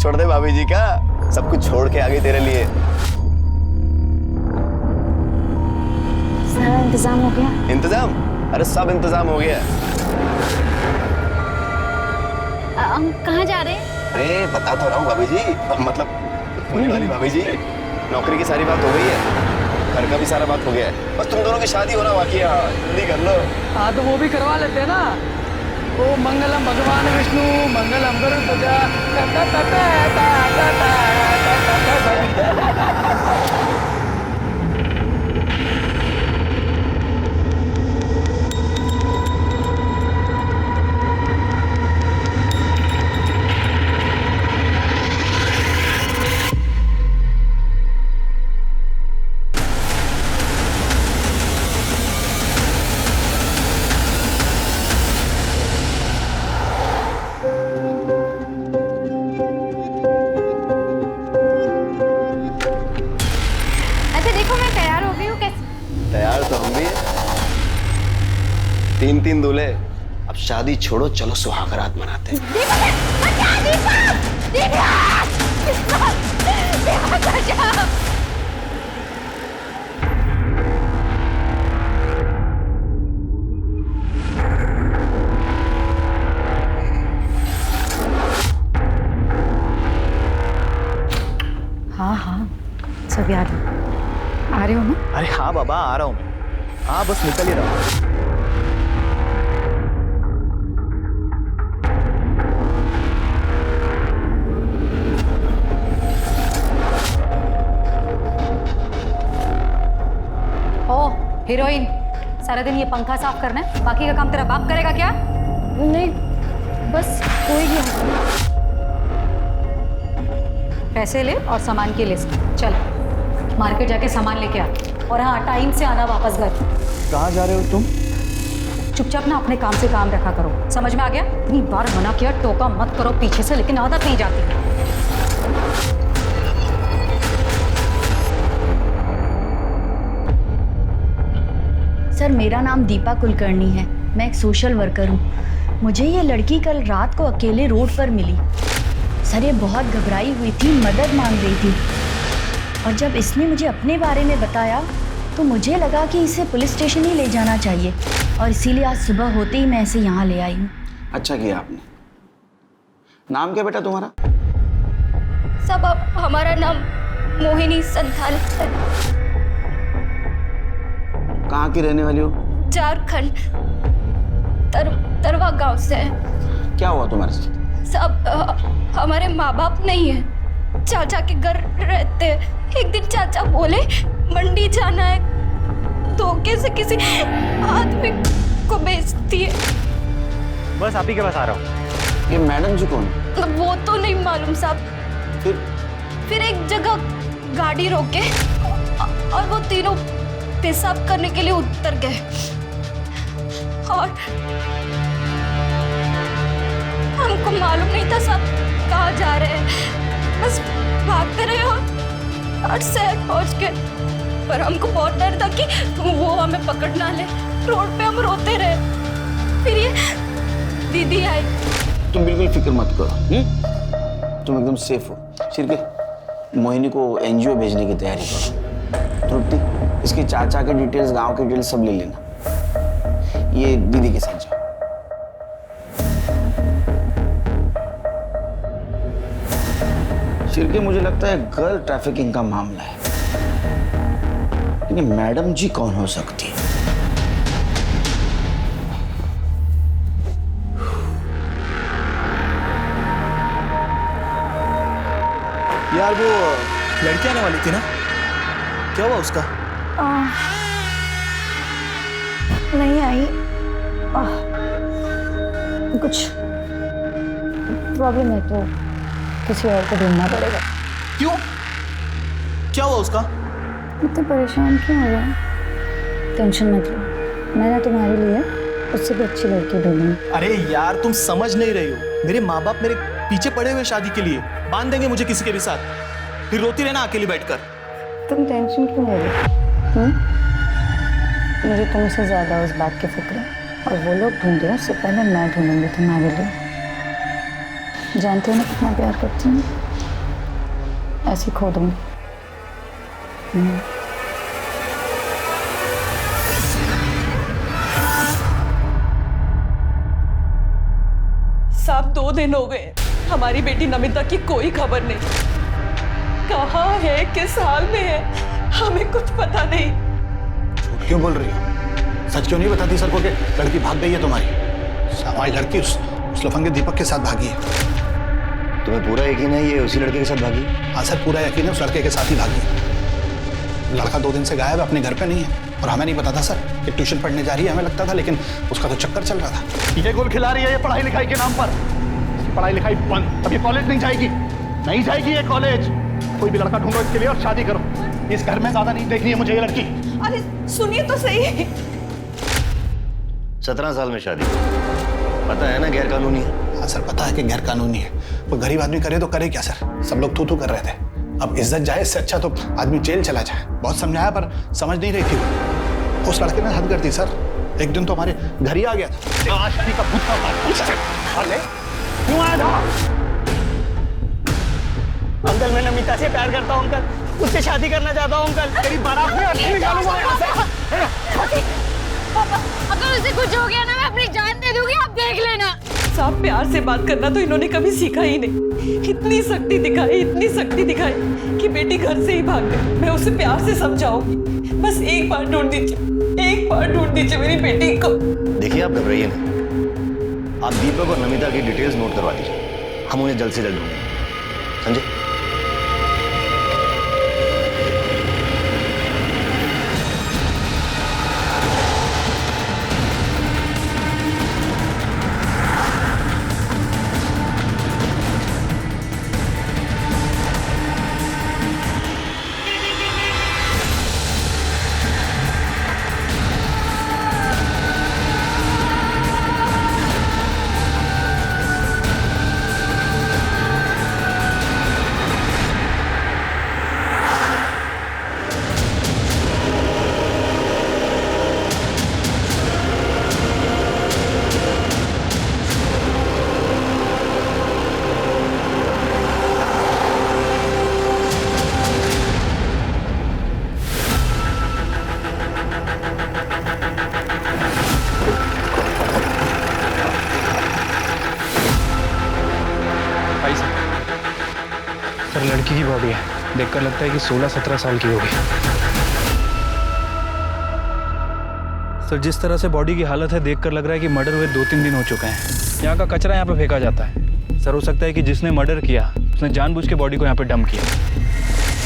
छोड़ दे भाभी जी का, सब कुछ छोड़ के आ गई तेरे लिए। सारा इंतजाम हो गया? इंतजाम? अरे सब इंतजाम हो गया। हम कहाँ जा रहे हैं? अरे बता तो रहा हूँ भाभी जी, मतलब होने वाली भाभी जी, नौकरी की सारी बात हो गई है, घर का भी सारा बात हो गया है, बस तुम दोनों की शादी होना बाकी है। जल्दी कर लो। हाँ तो वो भी करवा लेते हैं ना। ओ मंगलम भगवान विष्णु मंगलम गरुड़ध्वज। तैयार तो हम भी हैं। 3-3 दूल्हे। अब शादी छोड़ो, चलो सुहागरात मनाते हैं। हाँ हाँ सब याद है। आ रहे हो ना? अरे हाँ बाबा, आ रहा हूँ मैं। हाँ बस निकल ही रहा हूँ। ओ हीरोइन, सारा दिन ये पंखा साफ करना है, बाकी का काम तेरा बाप करेगा क्या? नहीं बस कोई नहीं। पैसे ले और सामान की लिस्ट। चल मार्केट जाके सामान लेके आ, और हाँ टाइम से आना वापस घर। कहाँ जा रहे हो तुम? चुपचाप ना अपने काम से काम रखा करो, समझ में आ गया? इतनी बार मना किया, टोका मत करो पीछे से, लेकिन आदत नहीं जाती। सर मेरा नाम दीपा कुलकर्णी है, मैं एक सोशल वर्कर हूँ। मुझे ये लड़की कल रात को अकेले रोड पर मिली। सर ये बहुत घबराई हुई थी, मदद मांग रही थी, और जब इसने मुझे अपने बारे में बताया तो मुझे लगा कि इसे पुलिस स्टेशन ही ले जाना चाहिए, और इसीलिए आज सुबह होते ही मैं इसे यहाँ ले आई हूँ। अच्छा किया आपने। नाम क्या बेटा तुम्हारा? सब हमारा नाम मोहिनी संथाल है। कहाँ की रहने वाली हो? झारखंड तरवा गांव से है। क्या हुआ तुम्हारे साथ? सब हमारे माँ बाप नहीं है, चाचा के घर रहते हैं। एक दिन चाचा बोले मंडी जाना है, धोखे से किसी आदमी को बेचती है। बस आप ही के पास आ रहा हूँ। ये मैडम जी कौन है? वो तो नहीं मालूम साहब। फिर एक जगह गाड़ी रोके और वो तीनों पेशाब करने के लिए उतर गए, और हमको मालूम नहीं था साहब कहाँ जा रहे हैं, बस भागते रहे और शहर पहुंच गए। पर हमको बहुत डर था कि वो हमें पकड़ ना ले। रोड पे हम रोते रहे। फिर ये दीदी आई। तुम बिल्कुल फिक्र मत करो, तुम एकदम सेफ हो। शिरके, मोहिनी को एनजीओ भेजने की तैयारी करो। तृप्ति, इसके चाचा के डिटेल्स, गांव के डिटेल्स सब ले लेना। ये दीदी के साथ जाओ। शिरके, मुझे लगता है गर्ल ट्रैफिकिंग का मामला है, लेकिन मैडम जी कौन हो सकती है? यार वो लड़की आने वाली थी ना, क्या हुआ उसका? नहीं आई। कुछ प्रॉब्लम है तो किसी और को ढूंढना पड़ेगा। क्यों? क्या हुआ उसका? इतने परेशान क्यों हो रहे हैं? टेंशन मत लो, मैंने तुम्हारे लिए उससे भी अच्छी लड़की ढूंढी। अरे यार तुम समझ नहीं रही हो, मेरे माँ बाप मेरे पीछे पड़े हुए शादी के लिए, बांध देंगे मुझे किसी के भी साथ, फिर रोती रहना अकेली बैठकर। तुम टेंशन क्यों ले रहे हो? मुझे तुमसे ज्यादा उस बात की फिक्र है, और वो लोग ढूंढे उससे पहले मैं ढूंढूंगी तुम्हारे लिए। जानते हो ना कितना प्यार करती हूँ। ऐसे खो दूंगी। साहब 2 दिन हो गए, हमारी बेटी नमिता की कोई खबर नहीं। कहाँ है, किस हाल में है, हमें कुछ पता नहीं। झूठ क्यों बोल रही हो? सच क्यों नहीं बताती सर को कि लड़की भाग गई है तुम्हारी? हमारी लड़की उस लफंगे दीपक के साथ भागी है। तुम्हें पूरा यकीन है ये उसी लड़के के साथ भागी? हाँ सर, पूरा यकीन है उस लड़के के साथ ही भागी है। लड़का 2 दिन से गायब है, अपने घर पे नहीं है। और हमें नहीं पता था सर कि ट्यूशन पढ़ने जा रही है, हमें लगता था, लेकिन उसका तो चक्कर चल रहा था। ये गोल खिला रही है ये पढ़ाई लिखाई के नाम पर। इसकी पढ़ाई लिखाई बंद, अब ये कॉलेज नहीं जाएगी, नहीं जाएगी ये कॉलेज। कोई भी लड़का ढूंढो इसके लिए और शादी करो। इस घर में ज्यादा नहीं देखनी है मुझे ये लड़की। अरे सुनिए तो सही। 17 साल में शादी, पता है ना गैर कानूनी है। हाँ सर, पता है कि गैर कानूनी है। वो गरीब आदमी करे तो करे क्या सर? सब लोग थू कर रहे थे। अब इज्जत जाए, इससे अच्छा तो आदमी जेल चला जाए। बहुत समझाया पर समझ नहीं रही थी। उस लड़के ने हद कर दी सर। एक दिन तो हमारे घर ही आ गया था। शादी का भूत क्यों आया था? अंकल मैं नमिता से प्यार करता हूँ अंकल, उससे शादी करना चाहता हूँ अंकल। तेरी बारात में अर्थी निकालूंगा यहाँ से। अगर उसे कुछ हो गया ना मैं अपनी जान दे दूंगी, आप देख लेना। साहब प्यार से बात करना तो इन्होंने कभी सीखा ही नहीं। इतनी सख्ती दिखाई कि बेटी घर से ही भाग गई। मैं उसे प्यार से समझाऊंगी, बस एक बार ढूंढ दीजिए मेरी बेटी को। देखिए आप घबराइए नहीं, आप दीपक और नमिता की डिटेल्स नोट करवा दीजिए, हम उन्हें जल्द से जल्द ढूंढेंगे, समझे? सर लड़की की बॉडी है, देखकर लगता है कि 16-17 साल की होगी। सर जिस तरह से बॉडी की हालत है देखकर लग रहा है कि मर्डर हुए 2-3 दिन हो चुके हैं। यहाँ का कचरा यहाँ पे फेंका जाता है। सर हो सकता है कि जिसने मर्डर किया उसने जानबूझ के बॉडी को यहाँ पे डंप किया।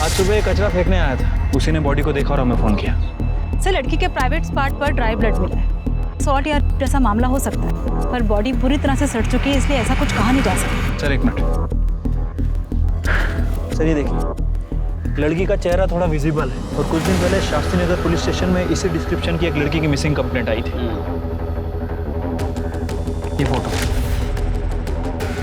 आज सुबह कचरा फेंकने आया था, उसी ने बॉडी को देखा और हमें फ़ोन किया। सर लड़की के प्राइवेट पार्ट पर ड्राई ब्लड मिला है। सॉल्ट या जैसा मामला हो सकता है, पर बॉडी पूरी तरह से सड़ चुकी है, इसलिए ऐसा कुछ कहा नहीं जा सकता। Sir 1 minute. सर ये देखिए, लड़की का चेहरा थोड़ा विजिबल है और कुछ दिन पहले शास्त्री नगर पुलिस स्टेशन में इसी डिस्क्रिप्शन की एक लड़की की मिसिंग कंप्लेंट आई थी। ये फोटो।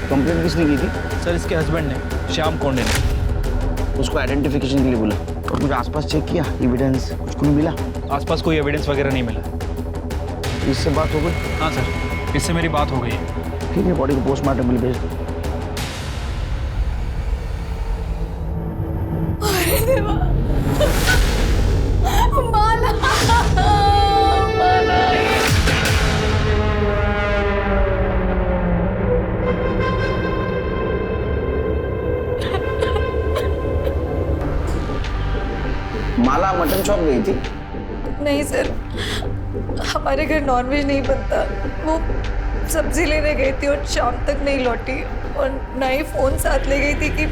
कंप्लेंट किसने की थी? सर इसके हस्बैंड ने, श्याम कोंडे ने। उसको आइडेंटिफिकेशन के लिए बोला और कुछ आसपास चेक किया, एविडेंस कुछ को नहीं मिला? आसपास कोई एविडेंस वगैरह नहीं मिला। इससे बात हो गई? हाँ सर, इससे मेरी बात हो गई है। ठीक है, बॉडी को पोस्टमार्टम के लिए भेज दो। माला मटन शॉप गई थी? नहीं सर, हमारे घर नॉनवेज नहीं बनता। वो सब्जी लेने गई थी और शाम तक नहीं लौटी, और ना ही फोन साथ ले गई थी कि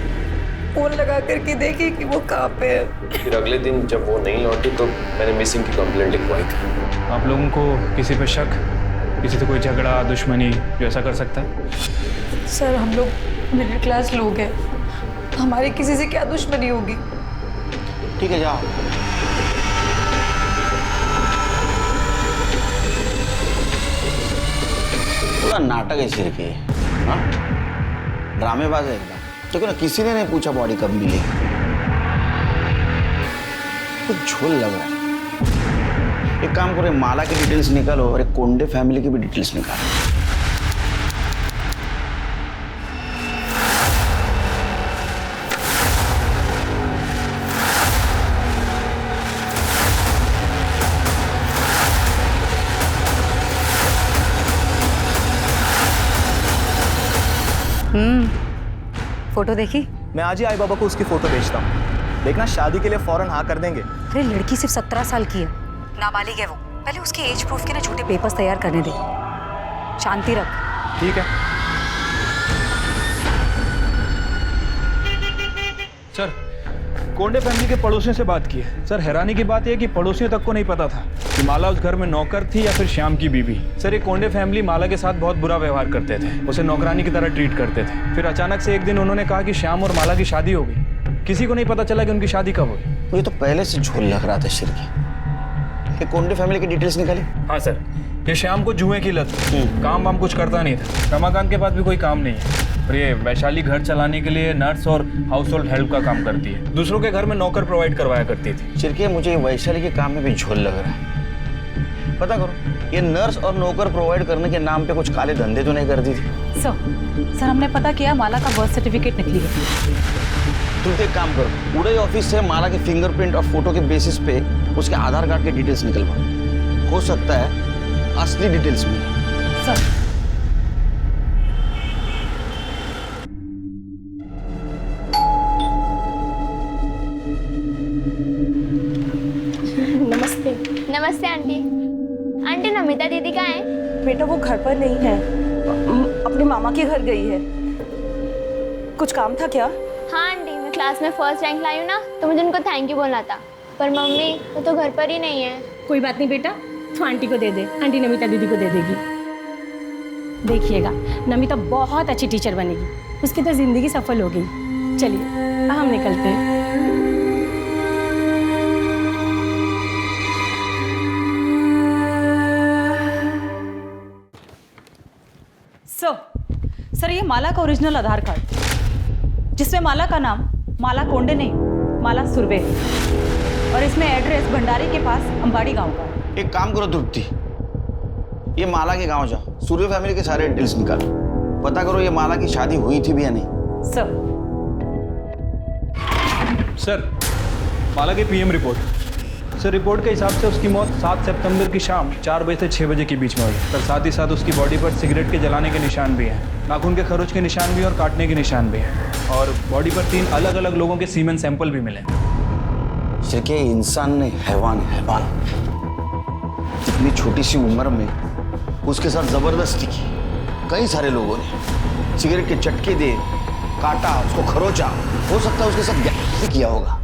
फोन लगा करके देखी कि वो कहाँ पे है। फिर अगले दिन जब वो नहीं लौटी तो मैंने मिसिंग की कंप्लेंट लिखवाई थी। आप लोगों को किसी पे शक, किसी से कोई झगड़ा, दुश्मनी जो ऐसा कर सकता है? सर हम लोग मिडिल क्लास लोग हैं, हमारी किसी से क्या दुश्मनी होगी। ठीक है जाओ। पूरा नाटक है सिर के, हाँ ड्रामेबाज है एकदम। देखो ना, किसी ने नहीं पूछा बॉडी कब मिली, कुछ झोल लग रहा है। एक काम करो, माला की डिटेल्स निकालो और एक कोंडे फैमिली की भी डिटेल्स निकालो। फोटो देखी? मैं आज ही आई बाबा को उसकी फोटो भेजता हूँ। देखना शादी के लिए फौरन हाँ कर देंगे। अरे लड़की सिर्फ 17 साल की है, नाबालिग है वो। पहले उसके एज प्रूफ के ना झूठे पेपर्स तैयार करने दे। शांति रख। ठीक है सर, कोंडे फैमिली के पड़ोसियों से बात की है। सर, हैरानी की बात यह है कि पड़ोसियों तक को नहीं पता था कि माला उस घर में नौकर थी या फिर श्याम की बीवी। सर, ये कोंडे फैमिली माला के साथ बहुत बुरा व्यवहार करते थे, उसे नौकरानी की तरह ट्रीट करते थे। फिर अचानक से एक दिन उन्होंने कहा कि श्याम और माला की शादी हो गई। किसी को नहीं पता चला कि उनकी शादी कब हुई। मुझे तो पहले से झोल लग रहा था शिरकी। ये कोंडे फैमिली की डिटेल्स निकाली? हाँ सर, ये श्याम को जुए की लत, काम वाम कुछ करता नहीं था। रमाकांत के पास भी कोई काम नहीं है और ये वैशाली घर चलाने के लिए नर्स और हाउस होल्ड हेल्प का काम करती है। दूसरों के घर में नौकर प्रोवाइड करवाया करती थी। शिरकी, मुझे वैशाली के काम में भी झोल लग रहा है। पता करो, ये नर्स और नौकर प्रोवाइड करने के नाम पे कुछ काले धंधे तो नहीं करती थी? सर हमने पता किया, माला का बर्थ सर्टिफिकेट निकली है। तुम एक काम करो, उड़े ऑफिस से माला के फिंगरप्रिंट और फोटो के बेसिस पे उसके आधार कार्ड के डिटेल्स निकलवाओ। हो सकता है असली डिटेल्स मिले। सर नमस्ते। नमस्ते आंटी। आंटी नमिता दीदी कहाँ है? बेटा वो घर पर नहीं है, अपने मामा के घर गई है। कुछ काम था क्या? हाँ आंटी, मैं क्लास में फर्स्ट रैंक लाई हूँ ना, तो मुझे उनको थैंक यू बोलना था। पर मम्मी वो तो घर पर ही नहीं है। कोई बात नहीं बेटा, तू आंटी को दे दे, आंटी नमिता दीदी को दे देगी। देखिएगा नमिता बहुत अच्छी टीचर बनेगी, उसकी तो जिंदगी सफल हो गई। चलिए हम निकलते हैं। सर ये माला का ओरिजिनल आधार कार्ड, जिसमें माला का नाम माला कोंडे नहीं, माला सुरवे है। और इसमें एड्रेस भंडारी के पास अंबाड़ी गांव का है। एक काम करो तृप्ति, ये माला के गांव जाओ, सूर्य फैमिली के सारे डिटेल्स निकालो, पता करो ये माला की शादी हुई थी भी या नहीं। सर, माला की पीएम रिपोर्ट। सर, रिपोर्ट के हिसाब से उसकी मौत 7 सितंबर की शाम 4 बजे से 6 बजे के बीच में हुई। सर, साथ ही साथ उसकी बॉडी पर सिगरेट के जलाने के निशान भी हैं, नाखून के खरोच के निशान भी और काटने के निशान भी हैं, और बॉडी पर 3 अलग अलग लोगों के सीमेन सैंपल भी मिले। सिर्फ इंसान ने हैवान इतनी छोटी सी उम्र में उसके साथ जबरदस्ती की। कई सारे लोगों ने सिगरेट के चटके दे, काटा, उसको खरोचा। हो सकता है उसके साथ गैस किया होगा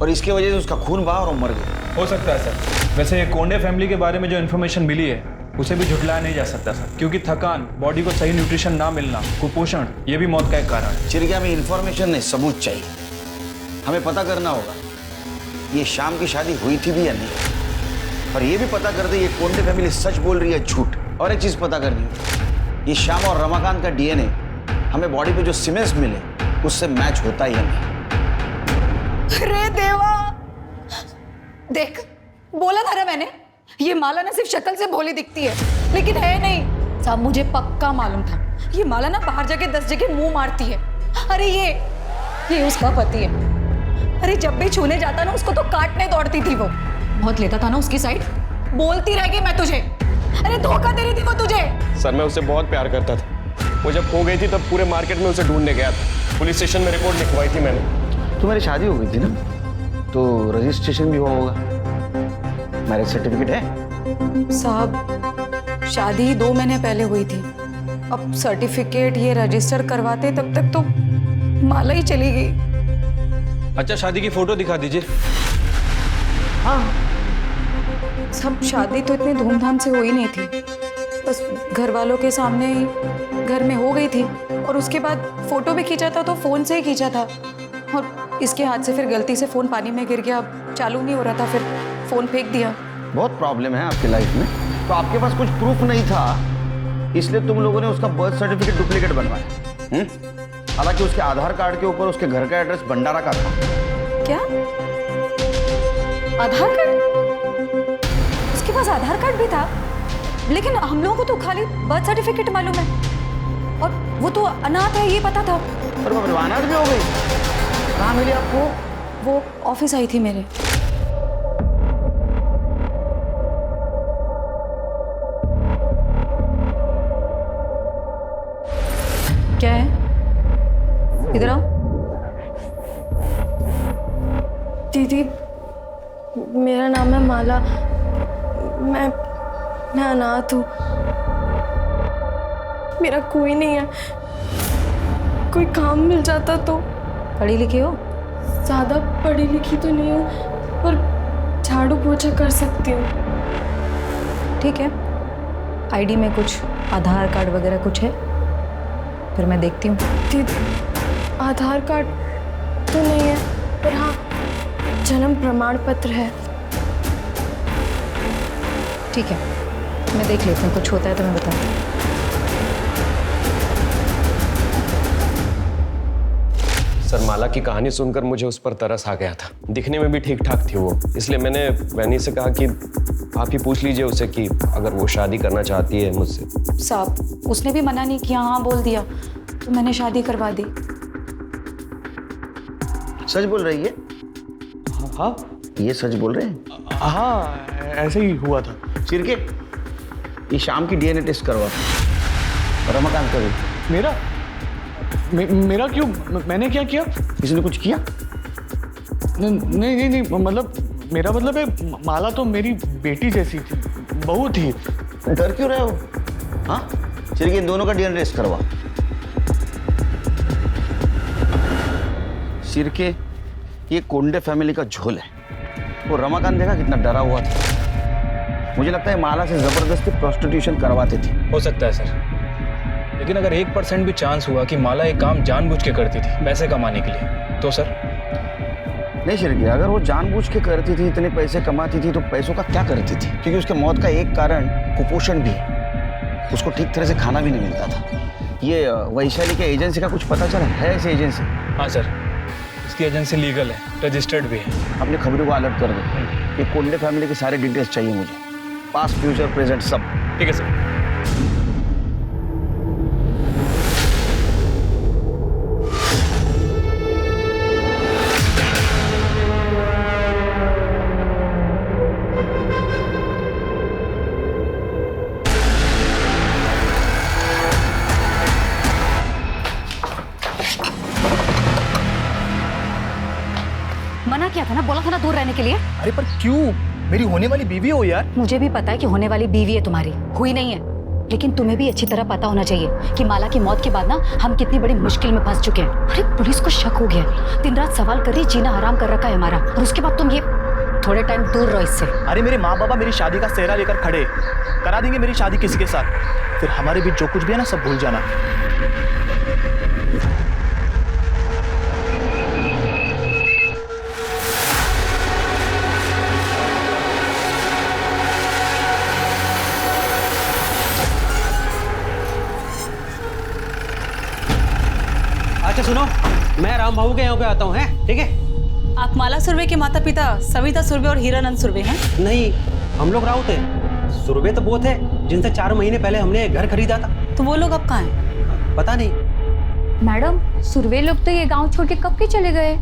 और इसके वजह से उसका खून बहा और मर गया। हो सकता है सर। वैसे कोंडे फैमिली के बारे में जो इन्फॉर्मेशन मिली है उसे भी झुटलाया नहीं जा सकता सर, क्योंकि थकान, बॉडी को सही न्यूट्रिशन ना मिलना, कुपोषण, ये भी मौत का एक कारण है। चिरकिया में इन्फॉर्मेशन नहीं, सबूत चाहिए। हमें पता करना होगा ये शाम की शादी हुई थी भी या नहीं, और ये भी पता कर दे ये कोंडे फैमिली सच बोल रही है झूठ। और एक चीज पता करनी है, ये श्याम और रमाकांत का डीएनए हमें बॉडी पे जो सीमेंस मिले उससे मैच होता ही नहीं। अरे देवा, देख बोला था ना मैंने, ये माला ना सिर्फ शक्ल से भोली दिखती है लेकिन है नहीं। साहब मुझे पक्का मालूम था, ये माला ना बाहर जाके 10 जगह मुंह मारती है। अरे ये उसका पति है। अरे जब भी छूने जाता ना उसको तो काटने दौड़ती थी वो। बहुत लेता था ना उसकी साइड, बोलती रह गई मैं तुझे। अरे धोखा दे रही थी वो तुझे। सर, मैं उससे बहुत प्यार करता था। वो जब खो गई थी तब पूरे मार्केट में उसे ढूंढने गया था। पुलिस स्टेशन में रिपोर्ट लिखवाई थी मैंने। तुम्हारी शादी हो गई थी ना, तो रजिस्ट्रेशन भी हुआ होगा, मैरिज सर्टिफिकेट है? साहब शादी 2 महीने पहले हुई थी, अब सर्टिफिकेट ये रजिस्टर करवाते तब तक तो माला ही चली गई। अच्छा, शादी की फोटो दिखा दीजिए। हाँ, सब शादी तो इतनी धूमधाम से हो ही नहीं थी, बस घर वालों के सामने ही घर में हो गई थी। और उसके बाद फोटो भी खींचा था तो फोन से ही खींचा था, और इसके हाथ से फिर गलती से फोन पानी में गिर गया, चालू नहीं हो रहा था, फिर फोन फेंक दिया। बहुत प्रॉब्लम है आपकी लाइफ में, तो आपके पास कुछ प्रूफ नहीं था, इसलिए तुम लोगों ने उसका बर्थ सर्टिफिकेट डुप्लीकेट बनवाया। हालांकि उसके आधार कार्ड के ऊपर उसके घर का एड्रेस भंडारा का था। क्या आधार कार्ड? उसके पास आधार कार्ड भी था, लेकिन हम लोगों को तो खाली बर्थ सर्टिफिकेट मालूम है, और वो तो अनाथ है ये पता था। पर वो अनाथ भी हो गई? कहाँ मिली आपको? वो ऑफिस आई थी मेरे। क्या है? इधर आओ। दीदी, मेरा नाम है माला। मैं अनाथ हूँ। मेरा कोई नहीं है। कोई काम मिल जाता तो। पढ़ी लिखी हो? ज़्यादा पढ़ी लिखी तो नहीं हूँ, पर झाड़ू पोछा कर सकती हूँ। ठीक है, आईडी में कुछ आधार कार्ड वगैरह कुछ है? फिर मैं देखती हूँ। दीदी, आधार कार्ड तो नहीं है, पर हाँ जन्म प्रमाण पत्र है। ठीक है, मैं देख लेती हूँ, कुछ होता है तो मैं बताऊँ। सर, माला की कहानी सुनकर मुझे उस पर तरस आ गया था। दिखने में भी ठीक ठाक थी वो, इसलिए मैंने वैनी से कहा कि आप ही पूछ लीजिए उसे कि अगर वो शादी करना चाहती है मुझसे। साहब, उसने भी मना नहीं किया, हाँ बोल दिया, तो मैंने शादी करवा दी। सच बोल रही है? हाँ, ये सच बोल रहे हैं? हाँ, ऐसे ही हुआ था। चिरके, ये शाम की डीएनए टेस्ट करवा। रमाकांत का भी। मेरा क्यों? मैंने क्या किया? किसी ने कुछ किया? नहीं, मतलब मेरा मतलब है माला तो मेरी बेटी जैसी थी, बहू थी। डर क्यों रहे हो? हाँ, चिरके, इन दोनों का डीएनए टेस्ट करवा। चिरके, ये कोंडे फैमिली का झोल है। वो रमाकांत देखा कितना डरा हुआ था। मुझे लगता है माला से जबरदस्ती प्रोस्टिट्यूशन करवाते थे। हो सकता है सर, लेकिन अगर 1% भी चांस हुआ कि माला एक काम जानबूझ के करती थी पैसे कमाने के लिए, तो सर? नहीं शिरके, अगर वो जानबूझ के करती थी, इतने पैसे कमाती थी, तो पैसों का क्या करती थी? क्योंकि उसके मौत का एक कारण कुपोषण भी है। उसको ठीक तरह से खाना भी नहीं मिलता था। ये वैशाली के एजेंसी का कुछ पता चला है? ऐसी एजेंसी? हाँ सर, इसकी एजेंसी लीगल है, रजिस्टर्ड भी है। अपने खबरों को अलर्ट कर दो। ये कोंडे फैमिली के सारे डिटेल्स चाहिए मुझे, पास्ट फ्यूचर प्रेजेंट सब। ठीक है सर। मना किया था ना, बोला था ना दूर रहने के लिए। अरे पर क्यों? मेरी होने वाली बीवी हो यार। मुझे भी पता है कि होने वाली बीवी है तुम्हारी, हुई नहीं है, लेकिन तुम्हें भी अच्छी तरह पता होना चाहिए कि माला की मौत के बाद ना हम कितनी बड़ी मुश्किल में फंस चुके हैं। अरे पुलिस को शक हो गया, दिन रात सवाल कर रही, जीना हराम कर रखा है हमारा, और उसके बाद तुम ये थोड़े टाइम दूर रहो इससे। अरे मेरे माँ बाबा मेरी शादी का सेहरा लेकर खड़े, करा देंगे मेरी शादी किसी के साथ, फिर हमारे बीच जो कुछ भी है ना सब भूल जाना। अच्छा सुनो, मैं राम बाबू के यहाँ पे आता हूँ, हैं? ठीक है? आप माला सुरवे के माता पिता सविता सुरवे और हीरानंद सुरवे हैं? नहीं, हम लोग राउत हैं। सुरवे तो वो थे जिनसे 4 महीने पहले हमने घर खरीदा था। तो वो लोग अब कहाँ हैं? पता नहीं। मैडम, सुरवे लोग तो ये गांव छोड़ के कब के चले गए?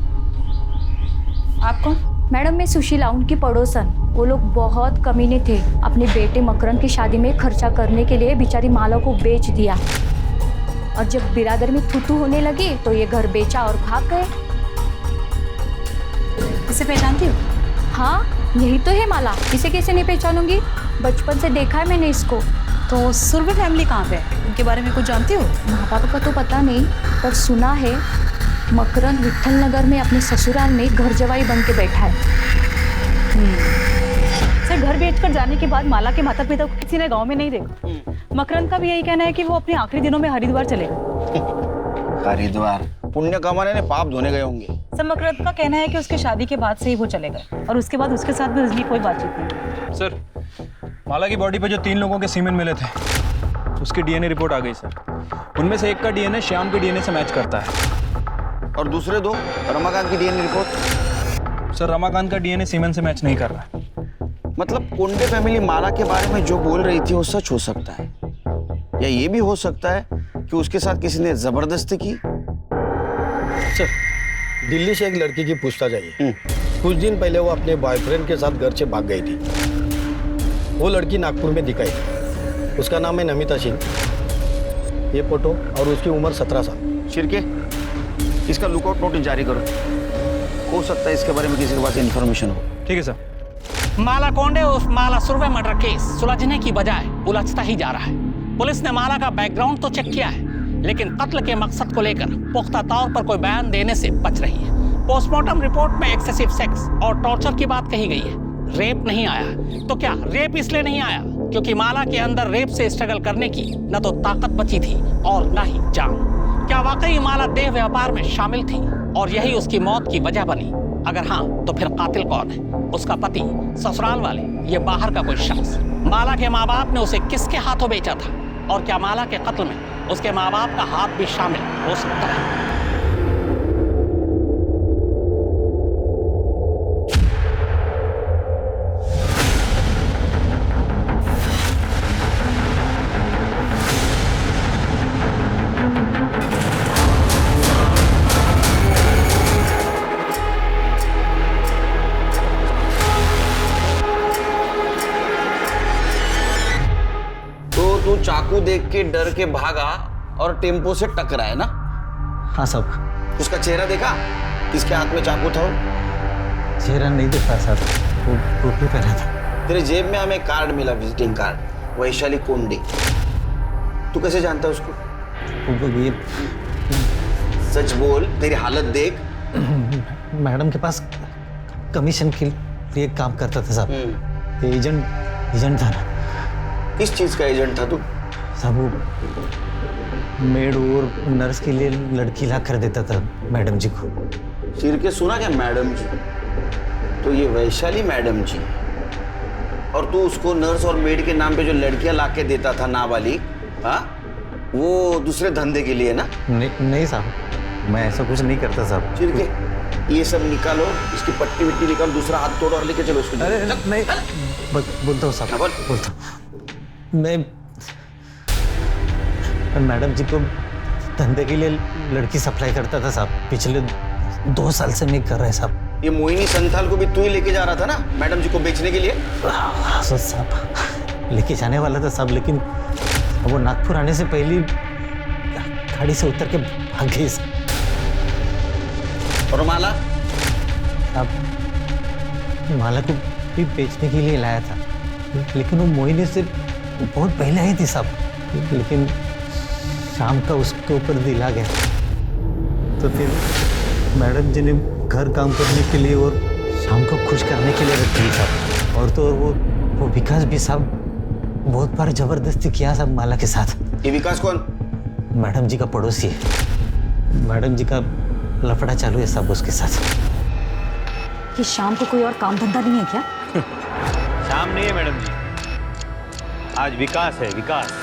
आप कौन? मैडम, मैं सुशीला, उनकी पड़ोसन। वो लोग बहुत कमीने थे, अपने बेटे मकरंद की शादी में खर्चा करने के लिए बेचारी माला को बेच दिया, और जब बिरादर में थूथू होने लगी तो ये घर बेचा और भाग गए। इसे पहचानती हो? हाँ, यही तो है माला, इसे कैसे नहीं पहचानूंगी, बचपन से देखा है मैंने इसको। तो सुरवे फैमिली कहाँ पे है? उनके बारे में कुछ जानती हो? माँ बाप का तो पता नहीं, पर सुना है मकरंद विट्ठल नगर में अपने ससुराल में घर जवाई बन के बैठा है। सर, घर बेचकर जाने के बाद माला के माता पिता को किसी ने गांव में नहीं देखा। मकरंद का भी यही कहना है कि वो अपने आखिरी दिनों में हरिद्वार चले गए। हरिद्वार पुण्य कमाने ने पाप धोने गए होंगे। सर, मकरंद का कहना है कि उसके शादी के बाद से ही वो चले गए, और उसके बाद उसके साथ भी उसकी कोई बातचीत नहीं। सर, माला की बॉडी पे जो 3 लोगों के सीमेन मिले थे, उसकी डीएनए रिपोर्ट आ गई सर। उनमें से एक का डीएनए श्याम के डीएनए से मैच करता है। और दूसरे 2 रमाकांत की डीएनए रिपोर्ट? सर, रमाकांत का डीएनए सीमेन से मैच नहीं कर रहा है। मतलब कोंडे फैमिली माला के बारे में जो बोल रही थी वो सच हो सकता है, या ये भी हो सकता है कि उसके साथ किसी ने जबरदस्ती की। सर, दिल्ली से एक लड़की की पूछताछ आई है। कुछ दिन पहले वो अपने बॉयफ्रेंड के साथ घर से भाग गई थी। वो लड़की नागपुर में दिखाई थी। उसका नाम है नमिता सिंह। ये फोटो और उसकी उम्र 17 साल। शिरके, इसका लुकआउट नोटिस जारी करो। हो सकता है इसके बारे में किसी के पास इन्फॉर्मेशन हो। ठीक है सर। माला कोंडे उस माला सुरवे मर्डर केस सुलझने की बजाय उलझता ही जा रहा है। पुलिस ने माला का बैकग्राउंड तो चेक किया है, लेकिन कत्ल के मकसद को लेकर पुख्ता तौर पर कोई बयान देने से बच रही है। पोस्टमार्टम रिपोर्ट में एक्सेसिव सेक्स और टॉर्चर की बात कही गई है, रेप नहीं आया। तो क्या रेप इसलिए नहीं आया क्योंकि माला के अंदर रेप से स्ट्रगल करने की न तो ताकत बची थी और न ही जान? क्या वाकई माला देह व्यापार में शामिल थी और यही उसकी मौत की वजह बनी? अगर हाँ, तो फिर कातिल कौन है? उसका पति, ससुराल वाले, ये बाहर का कोई शख्स? माला के माँ बाप ने उसे किसके हाथों बेचा था? और क्या माला के कत्ल में उसके माँ बाप का हाथ भी शामिल हो सकता है? चाकू देख के डर के भागा और टेम्पो से टकराया ना? हाँ साहब। उसका चेहरा देखा? किसके हाथ में चाकू था? चेहरा नहीं देखा साहब, वो टोपी पहना था। तेरे जेब में हमें कार्ड मिला, विजिटिंग कार्ड, वैशाली कोंडे। तू कैसे जानता है उसको? ये सच बोल, तेरी हालत देख। मैडम के पास कमीशन के लिए काम करता था साहब। एजेंट था ना। किस चीज का एजेंट था तू? साहब वो मेड और नर्स के लिए लड़की ला कर देता था मैडम जी को। चिर के सुना क्या मैडम जी? तो ये वैशाली मैडम जी, और तू उसको नर्स और मेड के नाम पे जो लड़कियां ला के देता था नाबालिग, हाँ, वो दूसरे धंधे के लिए ना? नहीं साहब, मैं ऐसा कुछ नहीं करता साहब। चिर के ये सब निकालो, इसकी पट्टी विट्टी निकालो, दूसरा हाथ तोड़ो और लेके चलो उसको। अरे नहीं, बोलता हूँ साहब, बोलता हूँ। मैं मैडम जी को धंधे के लिए लड़की सप्लाई करता था साहब। पिछले 2 साल से मैं कर रहा है साहब। ये मोहिनी संथाल को भी तू ही लेके जा रहा था ना मैडम जी को बेचने के लिए? हाँ साहब, लेके जाने वाला था साहब, लेकिन वो नागपुर आने से पहले गाड़ी से उतर के भाग गई। और माला? साहब माला को भी बेचने के लिए लाया था, लेकिन वो मोहिनी से बहुत पहले आई थी साहब। लेकिन शाम का उसके ऊपर दिल आ गया, तो फिर मैडम जी ने घर काम करने के लिए और शाम को खुश करने के लिए रखी साहब। और तो वो विकास भी साहब बहुत बार जबरदस्ती किया साहब माला के साथ। ये विकास कौन? मैडम जी का पड़ोसी है। मैडम जी का लफड़ा चालू है साहब उसके साथ। कि शाम को कोई और काम धंधा नहीं है क्या? शाम नहीं है मैडम जी, आज विकास है, विकास।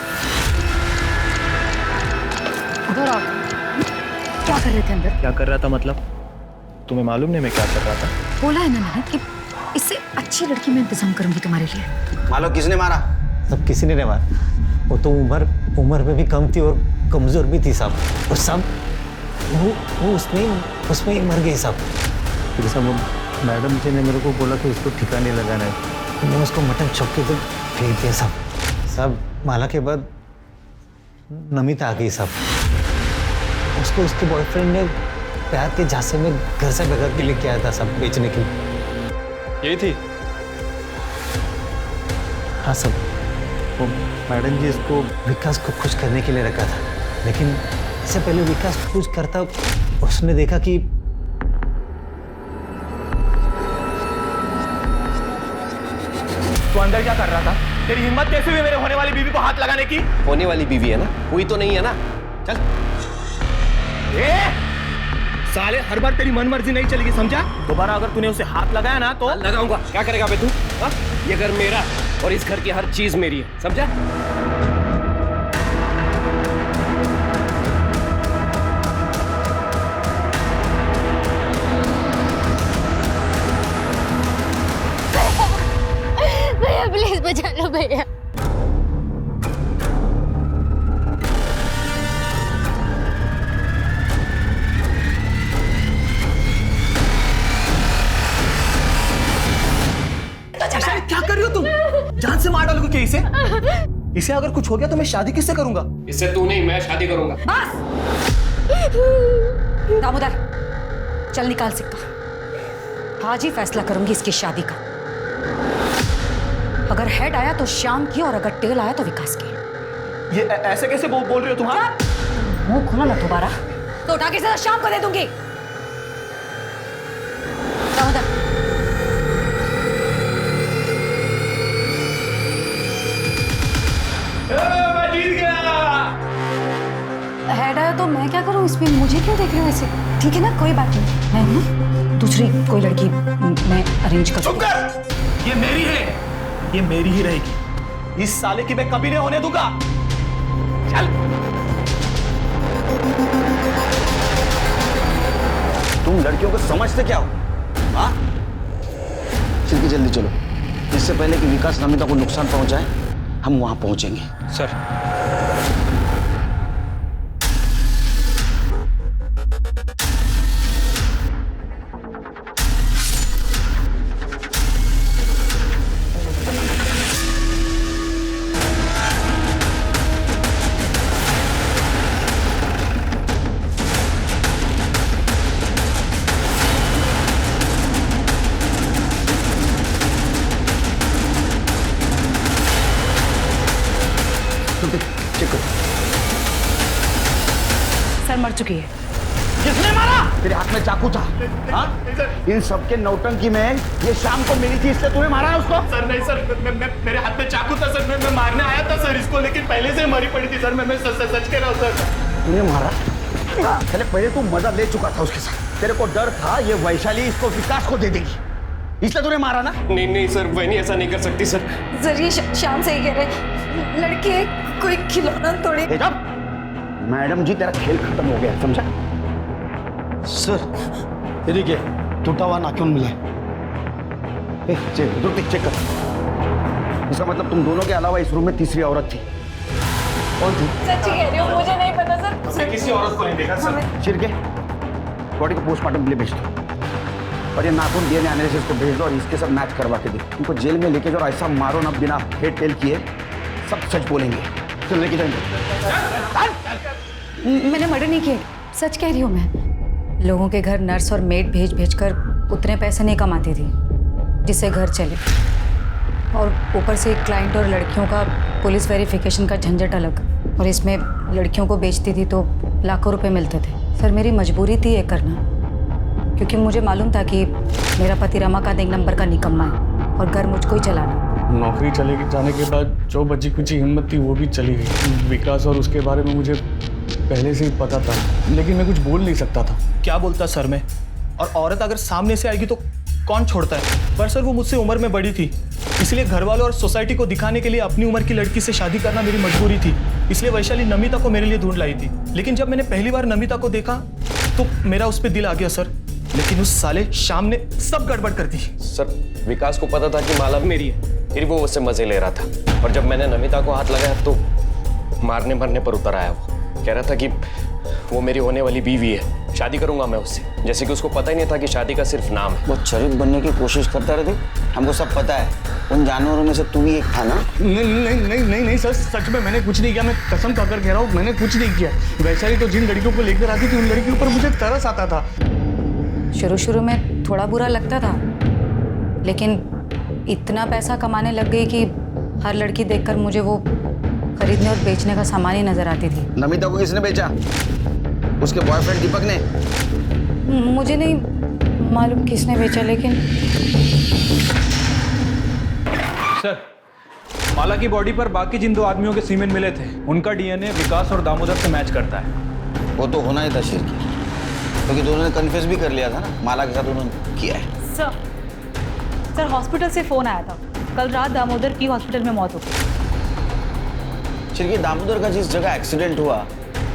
क्या कर रहे थे अंदर? क्या कर रहा था मतलब? तुम्हें मालूम नहीं मैं क्या कर रहा था? बोला है ना मैंने कि इससे अच्छी लड़की मैं इंतजाम करूंगी तुम्हारे लिए। मालो किसने मारा? सब किसी ने नहीं मारा। वो तो उम्र में भी कम थी और कमजोर भी थी साहब। और सब वो उसमें ही मर गई साहब। फिर साहब मैडम जी ने मेरे को बोला कि उसको ठिकाने लगाना है। मैं उसको मटन चौक के तो फेंक दिया साहब। माला के बाद नमिता आ गई साहब। उसको उसके बॉयफ्रेंड ने प्यार के झांसे में घर से भगा के लेके आया था साहब बेचने के लिए। यही थी? हाँ साहब, वो मैडम जी इसको विकास को खुश करने के लिए रखा था, लेकिन इससे पहले विकास खुश करता उसने देखा कि तू अंदर क्या कर रहा था? तेरी हिम्मत कैसे हुई मेरे होने वाली बीवी को हाथ लगाने की? होने वाली बीवी है ना, हुई तो नहीं है ना। चल। साले हर बार तेरी मनमर्जी नहीं चलेगी, समझा? दोबारा अगर तूने उसे हाथ लगाया ना तो लगाऊंगा। क्या करेगा बे तू? ये घर मेरा और इस घर की हर चीज मेरी है, समझा? भैया प्लीज बचा लो भैया। क्या कर रही हो तुम? जान से मार डालोगे क्या इसे? इसे अगर कुछ हो गया तो मैं शादी किससे करूंगा? इससे तू नहीं, मैं शादी करूंगा। बस दामोदर, चल निकाल सिक्का। आज ही फैसला करूंगी इसकी शादी का। अगर हेड आया तो श्याम की और अगर टेल आया तो विकास की। ये ऐसे कैसे बोल रहे हो तुम? मुंह खोला ना दोबारा तो उठा के सीधा श्याम को दे दूंगी। दामोदर, मैं जीत गया। हेड आया तो मैं क्या करूं इसमें? मुझे क्यों देख रहे हो ऐसे? ठीक है ना, कोई बात नहीं, मैं हूं, दूसरी कोई लड़की मैं अरेंज कर दूंगा। ये मेरी है, ये मेरी ही रहेगी। इस साले की मैं कभी नहीं होने दूंगा। चल। तुम लड़कियों को समझते क्या हो? हाँ? चल के जल्दी चलो, इससे पहले कि विकास नमिता को नुकसान पहुंचाए हम वहां पहुंचेंगे। सर, सर मर चुकी है। किसने मारा? तेरे हाथ में चाकू था। हाँ? इन सबके नौटंकी में ये शाम को मिली थी, इसलिए तूने मारा है उसको? सर नहीं सर, मेरे हाथ में चाकू था सर, मैं मारने आया था सर इसको, लेकिन पहले से मरी पड़ी थी सर। मैं सच कह रहा हूँ सर। तूने मारा? चले पहले तू मजा ले चुका था उसके साथ, तेरे को डर था ये वैशाली इसको विकास को दे देगी, इसलिए तूने मारा ना? नहीं सर, वही ऐसा नहीं कर सकती सर। सर ये श्याम सही कह रहे, लड़की है, कोई खिलौना थोड़ी। मैडम जी तेरा खेल खत्म हो गया, समझा? सर ये देखिए टूटा हुआ नाखून मिला है। चेक कर। इसका मतलब तुम दोनों के अलावा इस रूम में तीसरी औरत थी। कौन थी? सच्ची कह रही हूँ, मुझे नहीं पता सर। हमने किसी औरत को नहीं देखा सर। चिरके बॉडी को पोस्टमार्टम के लिए भेज दो और ये नाखून डीएनए एनालिसिस को भेज दो और इसके साथ मैच करवा के दो। उनको जेल में लेके जाओ, ऐसा मारो ना बिना हेड टेल किए, सब सच बोलेंगे। चल लेके जाएंगे। मैंने मर्डर नहीं किया, सच कह रही हूँ मैं। लोगों के घर नर्स और मेड भेज कर उतने पैसे नहीं कमाती थी जिससे घर चले, और ऊपर से क्लाइंट और लड़कियों का पुलिस वेरिफिकेशन का झंझट अलग, और इसमें लड़कियों को बेचती थी तो लाखों रुपए मिलते थे। सर मेरी मजबूरी थी ये करना, क्योंकि मुझे मालूम था कि मेरा पति रमाकांत एक नंबर का निकम्मा है और घर मुझको ही चलाना। नौकरी चले जाने के बाद जो बची कुछ हिम्मत थी वो भी चली गई। विकास और उसके बारे में मुझे पहले से ही पता था, लेकिन मैं कुछ बोल नहीं सकता था। क्या बोलता सर मैं? और औरत अगर सामने से आएगी तो कौन छोड़ता है? पर सर वो मुझसे उम्र में बड़ी थी, इसलिए घर वालों और सोसाइटी को दिखाने के लिए अपनी उम्र की लड़की से शादी करना मेरी मजबूरी थी। इसलिए वैशाली नमिता को मेरे लिए ढूंढ लाई थी। लेकिन जब मैंने पहली बार नमिता को देखा तो मेरा उस पर दिल आ गया सर, लेकिन उस साले शाम ने सब गड़बड़ कर दी। सर विकास को पता था कि माला मेरी है, फिर वो उससे मजे ले रहा था, और जब मैंने नमिता को हाथ लगाया तो मारने मरने पर उतर आया। वो कह रहा था कि वो मेरी होने वाली बीवी है, शादी करूंगा मैं उससे, जैसे कि उसको पता ही नहीं था कि शादी का सिर्फ नाम है। वो शरीफ बनने की कोशिश करता रहे, हमको सब पता है। उन जानवरों में से तू भी एक था ना? नहीं सर, सच में मैंने कुछ नहीं किया। मैं कसम खाकर कह रहा हूँ, मैंने कुछ नहीं किया। वैशाली तो जिन लड़कियों को लेकर आती थी उन लड़कियों पर मुझे तरस आता था। शुरू में थोड़ा बुरा लगता था, लेकिन इतना पैसा कमाने लग गई कि हर लड़की देखकर मुझे वो खरीदने और बेचने का सामान ही नजर आती थी। नमिता को किसने बेचा? उसके बॉयफ्रेंड दीपक ने? मुझे नहीं मालूम किसने बेचा, लेकिन सर माला की बॉडी पर बाकी जिन दो आदमियों के सीमेंट मिले थे उनका डीएनए विकास और दामोदर से मैच करता है। वो तो होना ही था शिरकी, क्योंकि दोनों ने कन्फेस भी कर लिया था ना माला के साथ उन्होंने किया है। सर हॉस्पिटल से फोन आया था, कल रात दामोदर की हॉस्पिटल में मौत हो गई। शिरकी दामोदर का जिस जगह एक्सीडेंट हुआ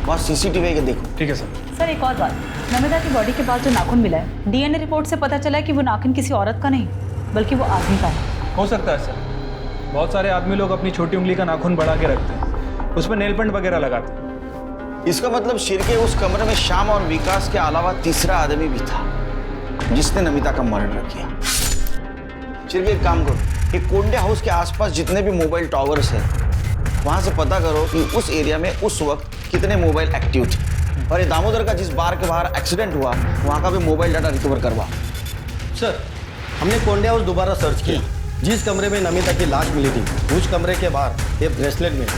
वहाँ सीसीटीवी के देखो। ठीक है सर एक और बात, नमिता की बॉडी के पास जो नाखून मिला है, डीएनए रिपोर्ट से पता चला है कि वो नाखून किसी औरत का नहीं बल्कि वो आदमी का है। हो सकता है सर, बहुत सारे आदमी लोग अपनी छोटी उंगली का नाखून बढ़ा के रखते हैं, उस पर नेल पेंट वगैरह लगाते हैं। इसका मतलब शिरके उस कमरे में श्याम और विकास के अलावा तीसरा आदमी भी था जिसने नमिता का मर्डर किया। शिरके एक काम करो, ये कोंडे हाउस के आसपास जितने भी मोबाइल टावर्स हैं वहां से पता करो कि उस एरिया में उस वक्त कितने मोबाइल एक्टिव थे। और ये दामोदर का जिस बार के बाहर एक्सीडेंट हुआ वहां का भी मोबाइल डाटा रिकवर करवा। सर, हमने कोंडे हाउस दोबारा सर्च किया। जिस कमरे में नमिता की लाश मिली थी उस कमरे के बाहर ये ब्रेसलेट मिला।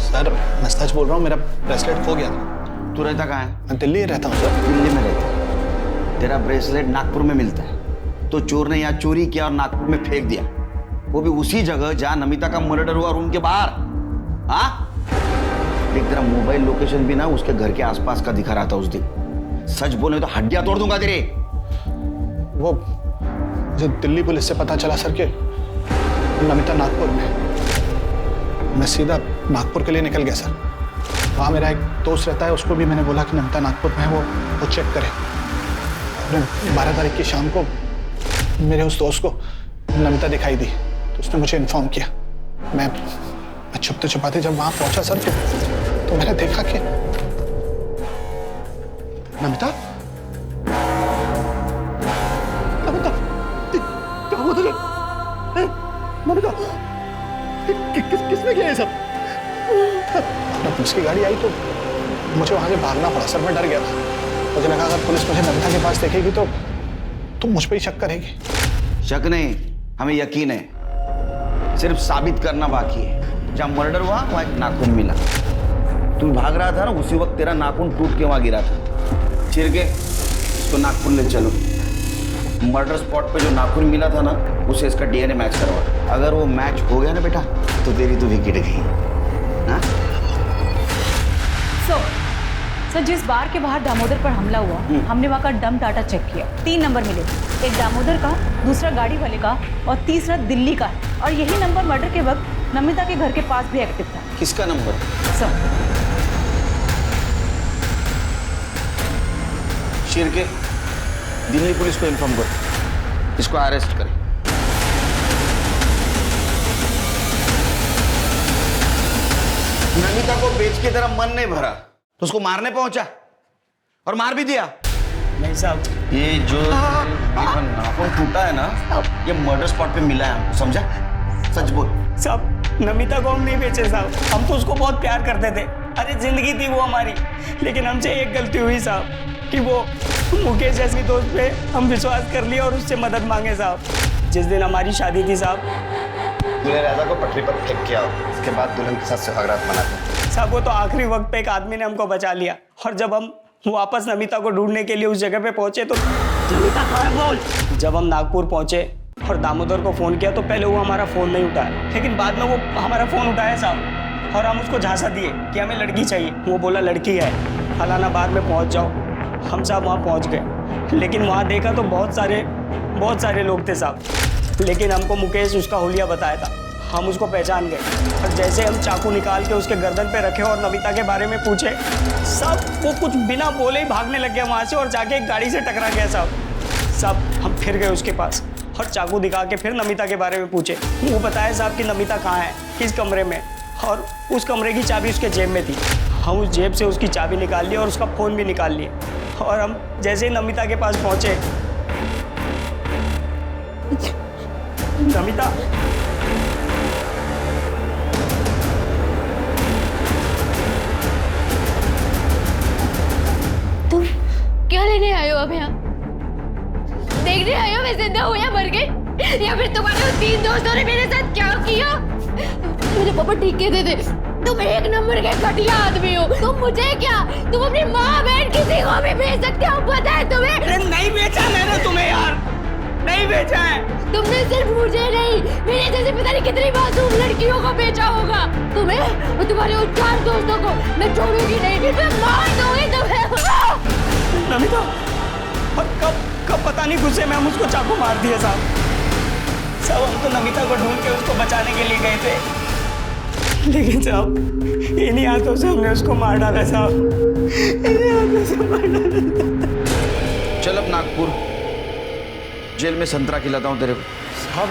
सर मैं सच बोल रहा हूँ, मेरा ब्रेसलेट खो गया था। तू रहता कहाँ है? मैं दिल्ली रहता हूँ सर। दिल्ली में रहता। तेरा ब्रेसलेट नागपुर में मिलता है, तो चोर ने यहाँ चोरी किया और नागपुर में फेंक दिया, वो भी उसी जगह जहाँ नमिता का मर्डर हुआ, रूम के बाहर। हाँ, एक तेरा मोबाइल लोकेशन भी ना उसके घर के आसपास का दिखा रहा था उस दिन। सच बोले तो हड्डियां तोड़ दूंगा तेरे। वो मुझे दिल्ली पुलिस से पता चला सर कि नमिता नागपुर में। मैं सीधा नागपुर के लिए निकल गया सर। वहाँ मेरा एक दोस्त रहता है, उसको भी मैंने बोला कि नमिता नागपुर में है, वो चेक करे। 12 तारीख की शाम को मेरे उस दोस्त को नमिता दिखाई दी, तो उसने मुझे इन्फॉर्म किया। मैं छुपते छुपाते जब वहाँ पहुँचा सर तो मैंने देखा कि नमिता नमिता किसने किया ये सब? पुलिस की गाड़ी आई तो मुझे वहां से भागना पड़ा सर। मैं डर गया था, मुझे लगा अगर पुलिस मुझे नमिता के पास देखेगी तो मुझ पे ही शक करेगी। शक नहीं, हमें यकीन है, सिर्फ साबित करना बाकी है। जहाँ मर्डर हुआ वहाँ एक नाखून मिला, तू भाग रहा था ना, उसी वक्त तेरा नाखून टूट के वहां गिरा था। चिर के इसको नागपुर ले चलो। मर्डर स्पॉट पे जो नाखून मिला था ना, उसे इसका डीएनए मैच करवा। अगर वो मैच हो गया ना बेटा, तो तेरी तो विकेट गई। हाँ? सर, जिस बार के बाहर दामोदर पर हमला हुआ, हमने वहाँ का डम डाटा चेक किया। 3 नंबर मिले, एक दामोदर का, दूसरा गाड़ी वाले का और तीसरा दिल्ली का है। और यही नंबर मर्डर के वक्त नमिता के घर के पास भी एक्टिव था। किसका number? Sir, Shirke, Delhi police को इन्फॉर्म करो, इसको अरेस्ट करें। नमिता को बेच के तेरा मन नहीं भरा तो उसको मारने पहुंचा और मार भी दिया। नहीं साहब, ये जो नाखून टूटा है ना, ये मर्डर स्पॉट पे मिला है, समझा? सच बोल। साहब, नमिता को हम नहीं बेचे साहब, हम तो उसको बहुत प्यार करते थे। अरे जिंदगी थी वो हमारी, लेकिन हमसे एक गलती हुई साहब कि वो मुकेश जैसी दोस्त पे हम विश्वास कर लिया और उससे मदद मांगे साहब। जिस दिन हमारी शादी थी साहब, दूल्हे राजा को पटरी पर फेंक किया, इसके बाद दुल्हन के साथ सुहागरात मनाते हैं। साहब वो तो आखिरी वक्त पे एक आदमी ने हमको बचा लिया, और जब हम वापस नमिता को ढूंढने के लिए उस जगह पे पहुंचे तो नमिता कहाँ है बोल। जब हम नागपुर पहुंचे और दामोदर को फोन किया तो पहले वो हमारा फोन नहीं उठाया, लेकिन बाद में वो हमारा फोन उठाया साहब, और हम उसको झांसा दिए कि हमें लड़की चाहिए। वो बोला लड़की है, फलाना बार में पहुंच जाओ। हम साहब वहाँ पहुँच गए, लेकिन वहाँ देखा तो बहुत सारे लोग थे साहब, लेकिन हमको मुकेश उसका हुलिया बताया था, हम उसको पहचान गए। और जैसे हम चाकू निकाल के उसके गर्दन पे रखे और नमिता के बारे में पूछे, सब वो कुछ बिना बोले ही भागने लग गया वहाँ से और जाके एक गाड़ी से टकरा गया साहब। हम फिर गए उसके पास और चाकू दिखा के फिर नमिता के बारे में पूछे। वो बताया साहब कि नमिता कहाँ है, किस कमरे में, और उस कमरे की चाबी उसके जेब में थी। हम उस जेब से उसकी चाबी निकाल ली और उसका फ़ोन भी निकाल लिए, और हम जैसे ही नमिता के पास पहुँचे, नमिता तुम क्या लेने आए हो अब यहाँ? देखने आए हो मैं जिंदा हूँ या मर गई, या फिर तुम्हारे उन 3 दोस्तों ने मेरे साथ क्या किया? मुझे पापा ठीक कहते थे, तुम 1 नंबर के घटिया आदमी हो। तुम मुझे क्या, तुम अपनी माँ बहन किसी को भी भेज सकते हो, पता है तुम्हें? नहीं बेचा मैंने तुम्हें यार, नहीं बेचा है। तुमने सिर्फ मुझे नहीं, मेरे जैसे पता नहीं कितनी मासूम लड़कियों को बेचा होगा। तुम्हें और तुम्हारे उन 4 दोस्तों को मैं छोड़ूंगी नहीं, मैं मार दूंगी तुम्हें। नमिता, और कब पता नहीं गुस्से में हम उसको चाकू मार दिए साहब। हम तो नमिता को ढूंढ के उसको बचाने के लिए गए थे, लेकिन साहब इन्हीं हाथों से हमने उसको मार डाला साहब, इन्हीं हाथों से मार डाला। चल अब नागपुर जेल में संतरा खिलाता हूँ तेरे को। साहब